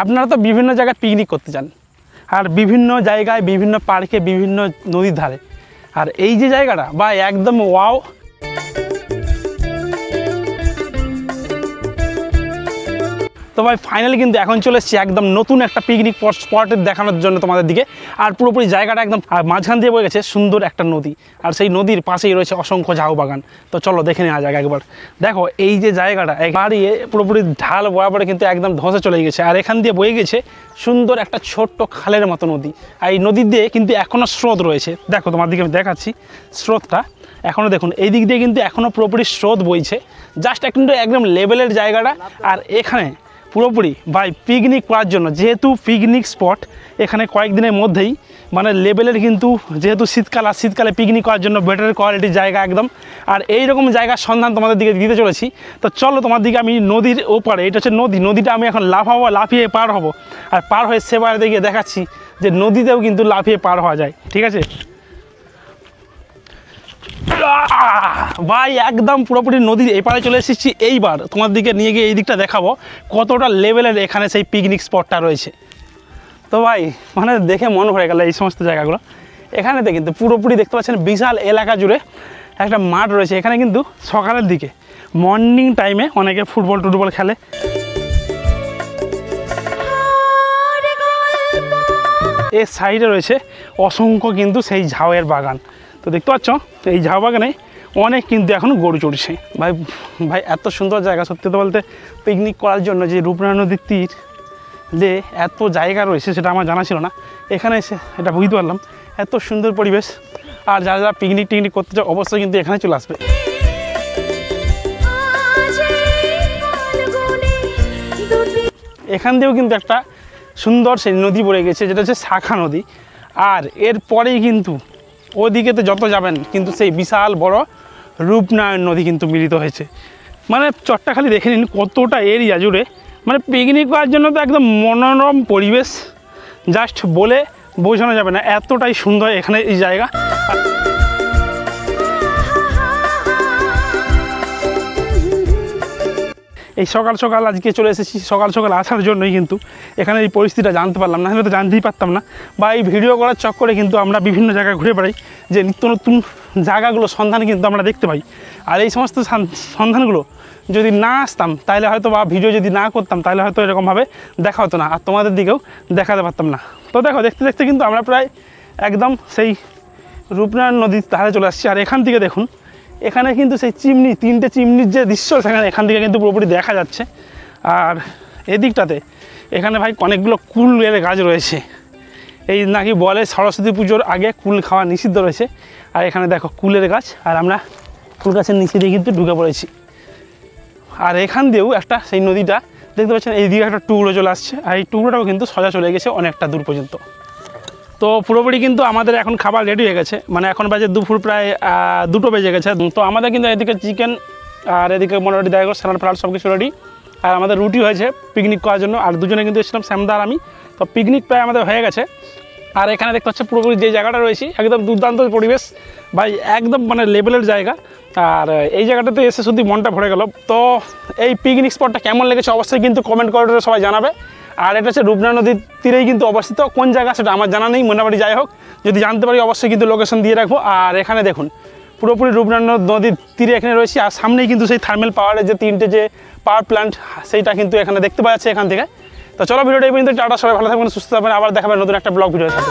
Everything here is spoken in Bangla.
আপনারা তো বিভিন্ন জায়গায় পিকনিক করতে যান, আর বিভিন্ন জায়গায় বিভিন্ন পার্কে বিভিন্ন নদীর ধারে, আর এই যে জায়গাটা বা একদম ওয়াও। তো ভাই ফাইনালি কিন্তু এখন চলে এসেছি একদম নতুন একটা পিকনিক স্পটের দেখানোর জন্য তোমাদের দিকে। আর পুরোপুরি জায়গাটা একদম মাঝখান দিয়ে বয়ে গেছে সুন্দর একটা নদী, আর সেই নদীর পাশেই রয়েছে অসংখ্য ঝাউ বাগান। তো চলো দেখে নেওয়া যাক একবার। দেখো এই যে জায়গাটা বাড়িয়ে পুরোপুরি ঢাল বরাবরে কিন্তু একদম ধসে চলে গেছে, আর এখান দিয়ে বয়ে গেছে সুন্দর একটা ছোট্ট খালের মতো নদী। আর এই নদীর দিয়ে কিন্তু এখনও স্রোত রয়েছে। দেখো তোমার দিকে আমি দেখাচ্ছি স্রোতটা এখনও, দেখুন এই দিক দিয়ে কিন্তু এখনও পুরোপুরি স্রোত বইছে। জাস্ট কিন্তু একদম লেভেলের জায়গাটা। আর এখানে পুরোপুরি ভাই পিকনিক করার জন্য, যেহেতু পিকনিক স্পট, এখানে কয়েকদিনের মধ্যেই মানে লেভেলের কিন্তু, যেহেতু শীতকাল, আর শীতকালে পিকনিক করার জন্য বেটার কোয়ালিটির জায়গা একদম। আর এইরকম জায়গার সন্ধান তোমাদের দিকে দিতে চলেছি। তো চলো তোমার দিকে আমি নদীর ওপারে, এটা হচ্ছে নদীটা আমি এখন লাফিয়ে পার হব, আর পার হয়ে সেবার দিকে দেখাচ্ছি যে নদীতেও কিন্তু লাফিয়ে পার হওয়া যায়। ঠিক আছে ভাই, একদম পুরোপুরি নদীর এপারে চলে এসেছি। এইবার তোমার দিকে নিয়ে গিয়ে এই দিকটা দেখাবো কতটা লেভেলের এখানে সেই পিকনিক স্পটটা রয়েছে। তো ভাই মানে দেখে মন ভরে গেল এই সমস্ত জায়গাগুলো। এখানেতে কিন্তু পুরোপুরি দেখতে পাচ্ছেন বিশাল এলাকা জুড়ে একটা মাঠ রয়েছে। এখানে কিন্তু সকালের দিকে মর্নিং টাইমে অনেকে ফুটবল খেলে। এর সাইডে রয়েছে অসংখ্য কিন্তু সেই ঝাউয়ের বাগান। তো দেখতে পাচ্ছ এই ঝাউ বাগানে অনেক কিন্তু এখন গরু চড়ছে। ভাই এত সুন্দর জায়গা, সত্যি তো বলতে পিকনিক করার জন্য যে রূপনারায়ণ নদীর তীর যে এত জায়গা রয়েছে সেটা আমার জানা ছিল না। এখানে এসে এটা বুঝতে পারলাম, এত সুন্দর পরিবেশ। আর যারা পিকনিক করতে চায় অবশ্যই কিন্তু এখানে চলে আসবে। এখান দিয়েও কিন্তু একটা সুন্দর সেই নদী বয়ে গেছে, যেটা হচ্ছে শাখা নদী। আর এরপরেই কিন্তু ওদিকে তো যত যাবেন কিন্তু সেই বিশাল বড় রূপনারায়ণ নদী কিন্তু মিলিত হয়েছে। মানে চটটা খালি দেখে নিন কতটা এরিয়া জুড়ে, মানে পিকনিক করার জন্য তো একদম মনোরম পরিবেশ, জাস্ট বলে বোঝানো যাবে না, এতটাই সুন্দর এখানে এই জায়গা। এই সকাল সকাল আজকে চলে এসেছি, সকাল সকাল আসার জন্যই কিন্তু এখানে এই পরিস্থিতিটা জানতে পারলাম, না হলে তো জানতেই পারতাম না। বা এই ভিডিও করার চক্করে কিন্তু আমরা বিভিন্ন জায়গায় ঘুরে বেড়াই, যে নিত্য নতুন জায়গাগুলো সন্ধান কিন্তু আমরা দেখতে পাই। আর এই সমস্ত সন্ধানগুলো যদি না আসতাম তাহলে হয়তো, বা ভিডিও যদি না করতাম তাহলে হয়তো এরকমভাবে দেখা হতো না, আর তোমাদের দিকেও দেখাতে পারতাম না। তো দেখো দেখতে দেখতে কিন্তু আমরা প্রায় একদম সেই রূপনারায়ণ নদীর ধারে চলে আসছি। আর এখান থেকে দেখুন, এখানে কিন্তু সেই চিমনি, 3টে চিমনির যে দৃশ্য সেখানে এখান থেকে কিন্তু পুরোপুরি দেখা যাচ্ছে। আর এদিকটাতে এখানে ভাই অনেকগুলো কুলের গাছ রয়েছে। এই নাকি বলে সরস্বতী পুজোর আগে কুল খাওয়া নিষিদ্ধ রয়েছে। আর এখানে দেখো কুলের গাছ, আর আমরা কুল গাছের নিচে দিয়ে কিন্তু ঢুকে পড়েছি। আর এখান দিয়েও একটা সেই নদীটা দেখতে পাচ্ছেন, এই দিকে একটা টুকরো চলে আসছে, আর এই টুকরোটাও কিন্তু সোজা চলে গেছে অনেকটা দূর পর্যন্ত। তো পুরোপুরি কিন্তু আমাদের এখন খাবার রেডি হয়ে গেছে, মানে এখন বাজে দুপুর প্রায় 2টো বেজে গেছে। তো আমাদের কিন্তু এদিকে চিকেন, আর এদিকে মোটামুটি দেখা গেল স্যালাড ফ্যালাড সব কিছু রেডি। আর আমাদের রুটি হয়েছে পিকনিক করার জন্য, আর দুজনে কিন্তু এসেছিলাম শ্যামদা আর আমি। তো পিকনিক প্রায় আমাদের হয়ে গেছে। আর এখানে দেখতে পাচ্ছে পুরোপুরি যে জায়গাটা রয়েছে একদম দুর্দান্ত পরিবেশ ভাই, একদম মানে লেভেলের জায়গা। আর এই জায়গাটাতে এসে শুধু মনটা ভরে গেল। তো এই পিকনিক স্পটটা কেমন লেগেছে অবশ্যই কিন্তু কমেন্ট করে সবাই জানাবে। আর এটা হচ্ছে রূপনারায়ণ নদীর তীরেই কিন্তু অবস্থিত, কোন জায়গা সেটা আমার জানা নেই, মোটামুটি যাই হোক যদি জানতে পারি অবশ্যই কিন্তু লোকেশন দিয়ে রাখবো। আর এখানে দেখুন পুরোপুরি রূপনারায়ণ নদীর তীরে এখানে রয়েছে, আর সামনেই কিন্তু সেই থার্মাল পাওয়ারের যে 3টে যে পাওয়ার প্ল্যান্ট সেইটা কিন্তু এখানে দেখতে পাওয়া যাচ্ছে এখান থেকে। তো চলো ভিডিওটা এই পর্যন্ত, টাটা, সবাই ভালো থাকবেন, সুস্থ থাকবেন, আবার দেখাবেন নতুন একটা ব্লগ ভিডিওর সাথে।